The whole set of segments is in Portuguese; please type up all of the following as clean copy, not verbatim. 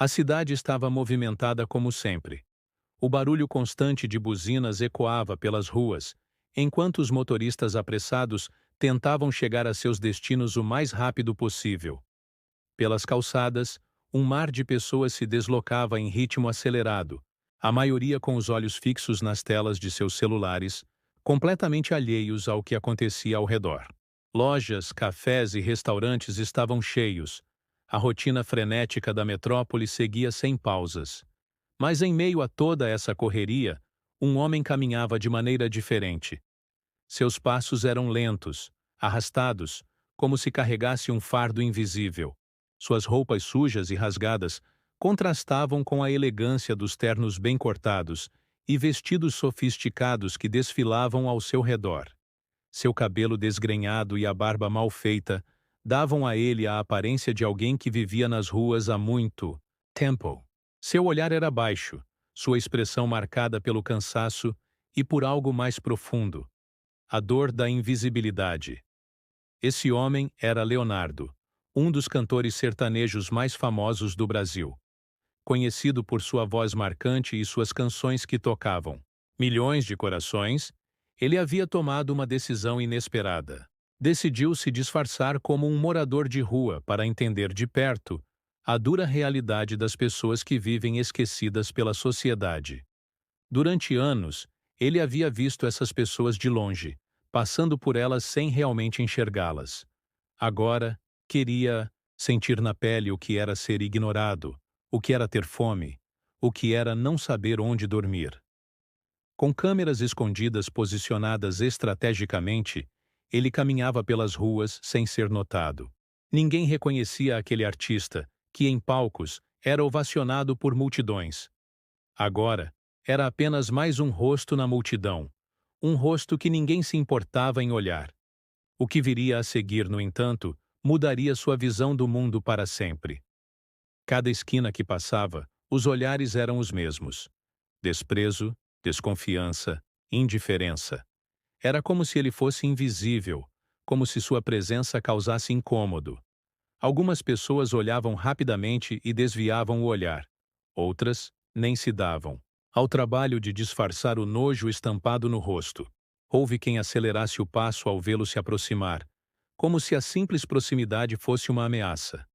A cidade estava movimentada como sempre. O barulho constante de buzinas ecoava pelas ruas, enquanto os motoristas apressados tentavam chegar a seus destinos o mais rápido possível. Pelas calçadas, um mar de pessoas se deslocava em ritmo acelerado, a maioria com os olhos fixos nas telas de seus celulares, completamente alheios ao que acontecia ao redor. Lojas, cafés e restaurantes estavam cheios. A rotina frenética da metrópole seguia sem pausas. Mas em meio a toda essa correria, um homem caminhava de maneira diferente. Seus passos eram lentos, arrastados, como se carregasse um fardo invisível. Suas roupas sujas e rasgadas contrastavam com a elegância dos ternos bem cortados e vestidos sofisticados que desfilavam ao seu redor. Seu cabelo desgrenhado e a barba mal feita davam a ele a aparência de alguém que vivia nas ruas há muito tempo. Seu olhar era baixo, sua expressão marcada pelo cansaço e por algo mais profundo, a dor da invisibilidade. Esse homem era Leonardo, um dos cantores sertanejos mais famosos do Brasil. Conhecido por sua voz marcante e suas canções que tocavam milhões de corações, ele havia tomado uma decisão inesperada. Decidiu se disfarçar como um morador de rua para entender de perto a dura realidade das pessoas que vivem esquecidas pela sociedade. Durante anos, ele havia visto essas pessoas de longe, passando por elas sem realmente enxergá-las. Agora, queria sentir na pele o que era ser ignorado, o que era ter fome, o que era não saber onde dormir. Com câmeras escondidas posicionadas estrategicamente, ele caminhava pelas ruas sem ser notado. Ninguém reconhecia aquele artista, que em palcos era ovacionado por multidões. Agora, era apenas mais um rosto na multidão, um rosto que ninguém se importava em olhar. O que viria a seguir, no entanto, mudaria sua visão do mundo para sempre. Cada esquina que passava, os olhares eram os mesmos. Desprezo, desconfiança, indiferença. Era como se ele fosse invisível, como se sua presença causasse incômodo. Algumas pessoas olhavam rapidamente e desviavam o olhar. Outras nem se davam ao trabalho de disfarçar o nojo estampado no rosto. Houve quem acelerasse o passo ao vê-lo se aproximar, como se a simples proximidade fosse uma ameaça.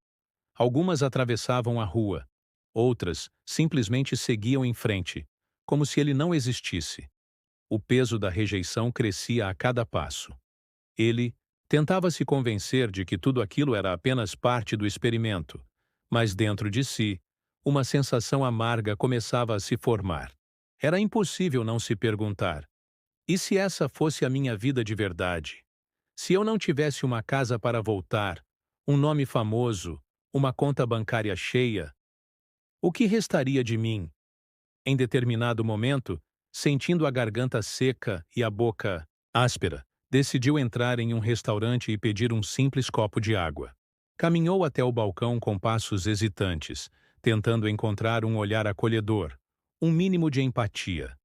Algumas atravessavam a rua, outras simplesmente seguiam em frente, como se ele não existisse. O peso da rejeição crescia a cada passo. Ele tentava se convencer de que tudo aquilo era apenas parte do experimento, mas dentro de si, uma sensação amarga começava a se formar. Era impossível não se perguntar: e se essa fosse a minha vida de verdade? Se eu não tivesse uma casa para voltar, um nome famoso, uma conta bancária cheia, o que restaria de mim? Em determinado momento, sentindo a garganta seca e a boca áspera, decidiu entrar em um restaurante e pedir um simples copo de água. Caminhou até o balcão com passos hesitantes, tentando encontrar um olhar acolhedor, um mínimo de empatia.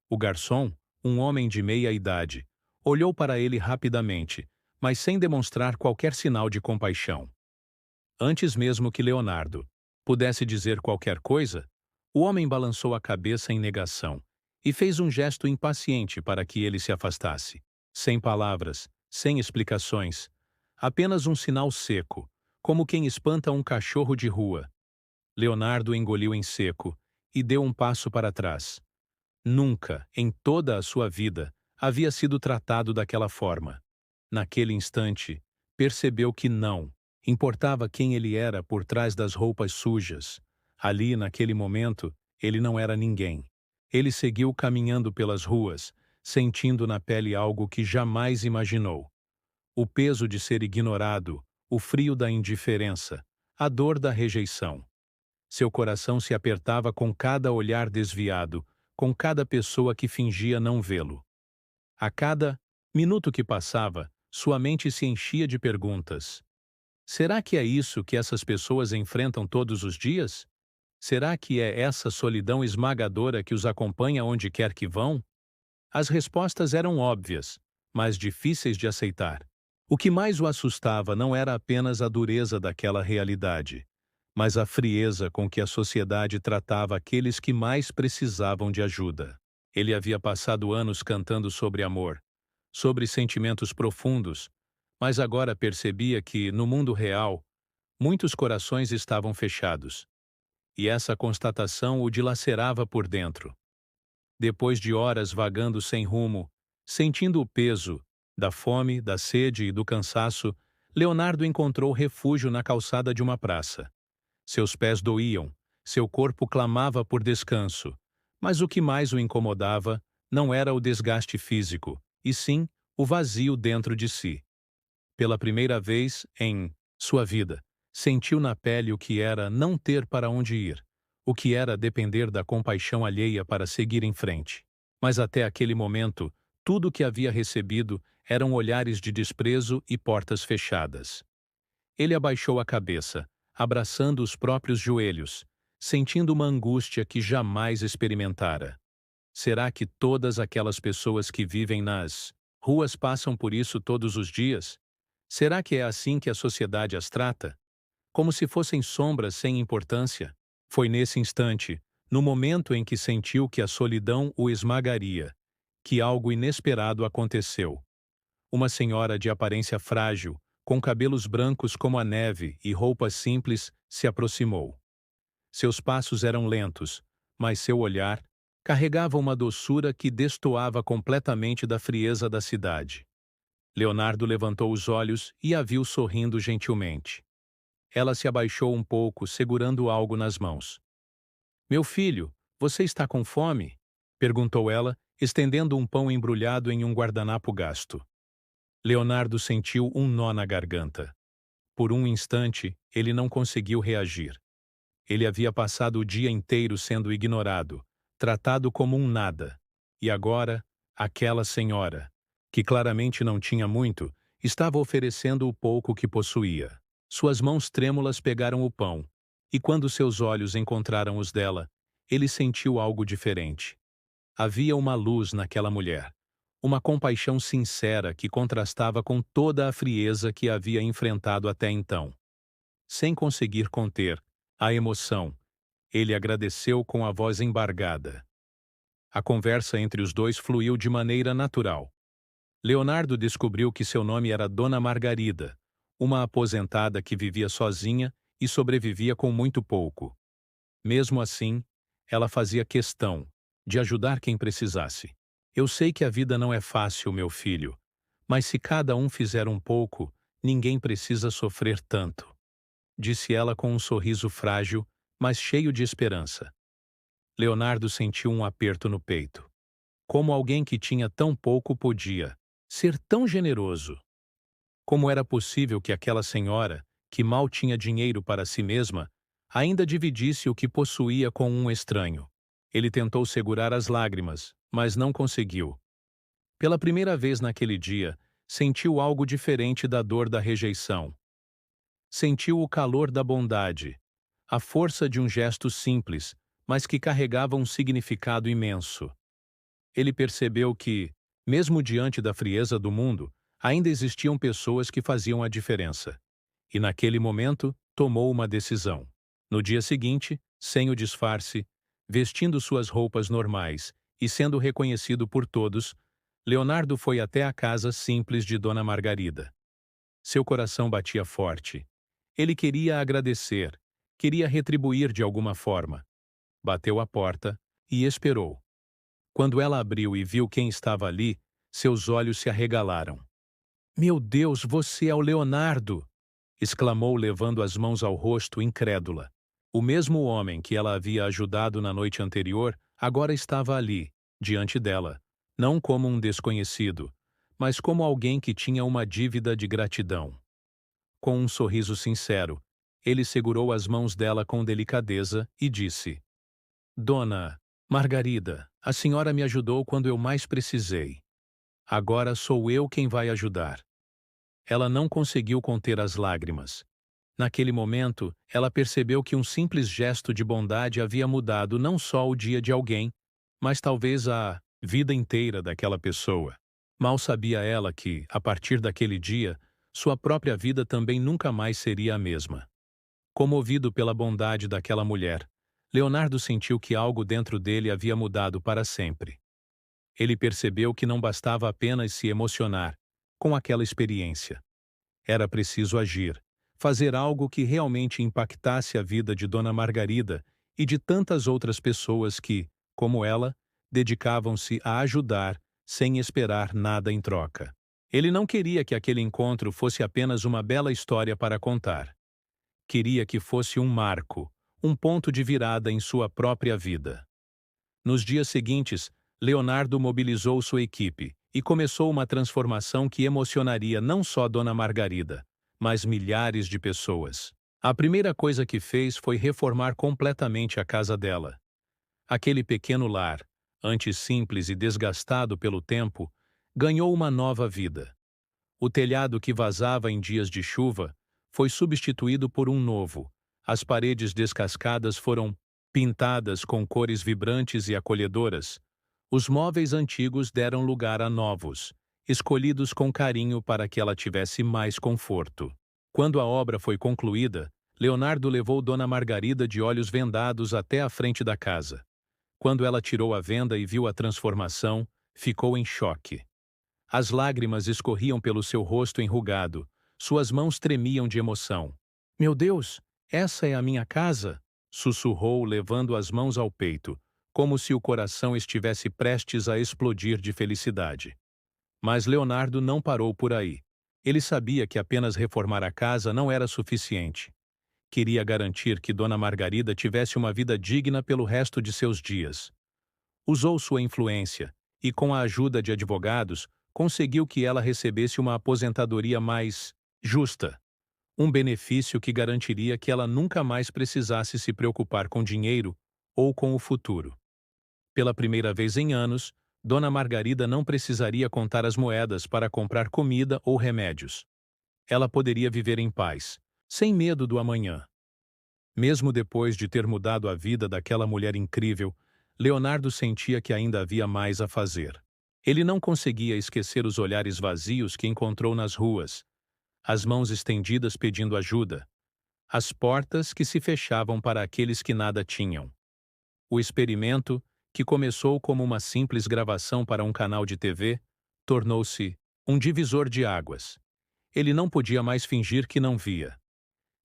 O garçom, um homem de meia idade, olhou para ele rapidamente, mas sem demonstrar qualquer sinal de compaixão. Antes mesmo que Leonardo pudesse dizer qualquer coisa, o homem balançou a cabeça em negação e fez um gesto impaciente para que ele se afastasse. Sem palavras, sem explicações, apenas um sinal seco, como quem espanta um cachorro de rua. Leonardo engoliu em seco e deu um passo para trás. Nunca, em toda a sua vida, havia sido tratado daquela forma. Naquele instante, percebeu que não importava quem ele era por trás das roupas sujas. Ali, naquele momento, ele não era ninguém. Ele seguiu caminhando pelas ruas, sentindo na pele algo que jamais imaginou. O peso de ser ignorado, o frio da indiferença, a dor da rejeição. Seu coração se apertava com cada olhar desviado, com cada pessoa que fingia não vê-lo. A cada minuto que passava, sua mente se enchia de perguntas. Será que é isso que essas pessoas enfrentam todos os dias? Será que é essa solidão esmagadora que os acompanha onde quer que vão? As respostas eram óbvias, mas difíceis de aceitar. O que mais o assustava não era apenas a dureza daquela realidade, mas a frieza com que a sociedade tratava aqueles que mais precisavam de ajuda. Ele havia passado anos cantando sobre amor, sobre sentimentos profundos, mas agora percebia que, no mundo real, muitos corações estavam fechados, e essa constatação o dilacerava por dentro. Depois de horas vagando sem rumo, sentindo o peso da fome, da sede e do cansaço, Leonardo encontrou refúgio na calçada de uma praça. Seus pés doíam, seu corpo clamava por descanso, mas o que mais o incomodava não era o desgaste físico, e sim o vazio dentro de si. Pela primeira vez em sua vida, sentiu na pele o que era não ter para onde ir, o que era depender da compaixão alheia para seguir em frente. Mas até aquele momento, tudo o que havia recebido eram olhares de desprezo e portas fechadas. Ele abaixou a cabeça, abraçando os próprios joelhos, sentindo uma angústia que jamais experimentara. Será que todas aquelas pessoas que vivem nas ruas passam por isso todos os dias? Será que é assim que a sociedade as trata? Como se fossem sombras sem importância? Foi nesse instante, no momento em que sentiu que a solidão o esmagaria, que algo inesperado aconteceu. Uma senhora de aparência frágil, com cabelos brancos como a neve e roupas simples, se aproximou. Seus passos eram lentos, mas seu olhar carregava uma doçura que destoava completamente da frieza da cidade. Leonardo levantou os olhos e a viu sorrindo gentilmente. Ela se abaixou um pouco, segurando algo nas mãos. "Meu filho, você está com fome?" perguntou ela, estendendo um pão embrulhado em um guardanapo gasto. Leonardo sentiu um nó na garganta. Por um instante, ele não conseguiu reagir. Ele havia passado o dia inteiro sendo ignorado, tratado como um nada. E agora, aquela senhora, que claramente não tinha muito, estava oferecendo o pouco que possuía. Suas mãos trêmulas pegaram o pão, e quando seus olhos encontraram os dela, ele sentiu algo diferente. Havia uma luz naquela mulher, uma compaixão sincera que contrastava com toda a frieza que havia enfrentado até então. Sem conseguir conter a emoção, ele agradeceu com a voz embargada. A conversa entre os dois fluiu de maneira natural. Leonardo descobriu que seu nome era Dona Margarida, uma aposentada que vivia sozinha e sobrevivia com muito pouco. Mesmo assim, ela fazia questão de ajudar quem precisasse. "Eu sei que a vida não é fácil, meu filho, mas se cada um fizer um pouco, ninguém precisa sofrer tanto", disse ela com um sorriso frágil, mas cheio de esperança. Leonardo sentiu um aperto no peito. Como alguém que tinha tão pouco podia ser tão generoso? Como era possível que aquela senhora, que mal tinha dinheiro para si mesma, ainda dividisse o que possuía com um estranho? Ele tentou segurar as lágrimas, mas não conseguiu. Pela primeira vez naquele dia, sentiu algo diferente da dor da rejeição. Sentiu o calor da bondade, a força de um gesto simples, mas que carregava um significado imenso. Ele percebeu que, mesmo diante da frieza do mundo, ainda existiam pessoas que faziam a diferença. E naquele momento, tomou uma decisão. No dia seguinte, sem o disfarce, vestindo suas roupas normais e sendo reconhecido por todos, Leonardo foi até a casa simples de Dona Margarida. Seu coração batia forte. Ele queria agradecer, queria retribuir de alguma forma. Bateu à porta e esperou. Quando ela abriu e viu quem estava ali, seus olhos se arregalaram. "Meu Deus, você é o Leonardo!" exclamou, levando as mãos ao rosto, incrédula. O mesmo homem que ela havia ajudado na noite anterior agora estava ali, diante dela, não como um desconhecido, mas como alguém que tinha uma dívida de gratidão. Com um sorriso sincero, ele segurou as mãos dela com delicadeza e disse: "Dona Margarida, a senhora me ajudou quando eu mais precisei. Agora sou eu quem vai ajudar." Ela não conseguiu conter as lágrimas. Naquele momento, ela percebeu que um simples gesto de bondade havia mudado não só o dia de alguém, mas talvez a vida inteira daquela pessoa. Mal sabia ela que, a partir daquele dia, sua própria vida também nunca mais seria a mesma. Comovido pela bondade daquela mulher, Leonardo sentiu que algo dentro dele havia mudado para sempre. Ele percebeu que não bastava apenas se emocionar com aquela experiência. Era preciso agir, fazer algo que realmente impactasse a vida de Dona Margarida e de tantas outras pessoas que, como ela, dedicavam-se a ajudar sem esperar nada em troca. Ele não queria que aquele encontro fosse apenas uma bela história para contar. Queria que fosse um marco, um ponto de virada em sua própria vida. Nos dias seguintes, Leonardo mobilizou sua equipe e começou uma transformação que emocionaria não só Dona Margarida, mas milhares de pessoas. A primeira coisa que fez foi reformar completamente a casa dela. Aquele pequeno lar, antes simples e desgastado pelo tempo, ganhou uma nova vida. O telhado que vazava em dias de chuva foi substituído por um novo. As paredes descascadas foram pintadas com cores vibrantes e acolhedoras. Os móveis antigos deram lugar a novos, escolhidos com carinho para que ela tivesse mais conforto. Quando a obra foi concluída, Leonardo levou Dona Margarida de olhos vendados até a frente da casa. Quando ela tirou a venda e viu a transformação, ficou em choque. As lágrimas escorriam pelo seu rosto enrugado, suas mãos tremiam de emoção. "Meu Deus, essa é a minha casa?" sussurrou, levando as mãos ao peito, como se o coração estivesse prestes a explodir de felicidade. Mas Leonardo não parou por aí. Ele sabia que apenas reformar a casa não era suficiente. Queria garantir que Dona Margarida tivesse uma vida digna pelo resto de seus dias. Usou sua influência e, com a ajuda de advogados, conseguiu que ela recebesse uma aposentadoria mais justa, um benefício que garantiria que ela nunca mais precisasse se preocupar com dinheiro ou com o futuro. Pela primeira vez em anos, Dona Margarida não precisaria contar as moedas para comprar comida ou remédios. Ela poderia viver em paz, sem medo do amanhã. Mesmo depois de ter mudado a vida daquela mulher incrível, Leonardo sentia que ainda havia mais a fazer. Ele não conseguia esquecer os olhares vazios que encontrou nas ruas, as mãos estendidas pedindo ajuda, as portas que se fechavam para aqueles que nada tinham. O experimento, que começou como uma simples gravação para um canal de TV, tornou-se um divisor de águas. Ele não podia mais fingir que não via.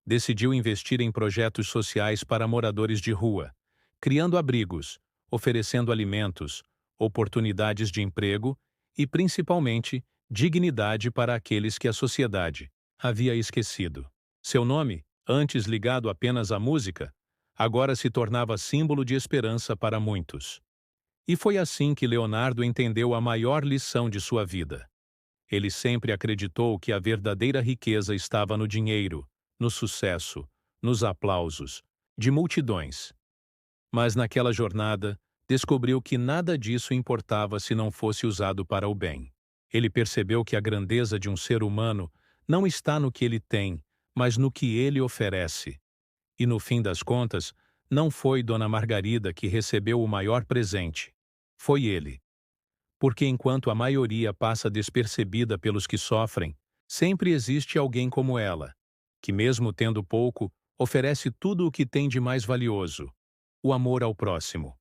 Decidiu investir em projetos sociais para moradores de rua, criando abrigos, oferecendo alimentos, oportunidades de emprego e, principalmente, dignidade para aqueles que a sociedade havia esquecido. Seu nome, antes ligado apenas à música, agora se tornava símbolo de esperança para muitos. E foi assim que Leonardo entendeu a maior lição de sua vida. Ele sempre acreditou que a verdadeira riqueza estava no dinheiro, no sucesso, nos aplausos, de multidões. Mas naquela jornada, descobriu que nada disso importava se não fosse usado para o bem. Ele percebeu que a grandeza de um ser humano não está no que ele tem, mas no que ele oferece. E no fim das contas, não foi Dona Margarida que recebeu o maior presente. Foi ele. Porque enquanto a maioria passa despercebida pelos que sofrem, sempre existe alguém como ela, que mesmo tendo pouco, oferece tudo o que tem de mais valioso: o amor ao próximo.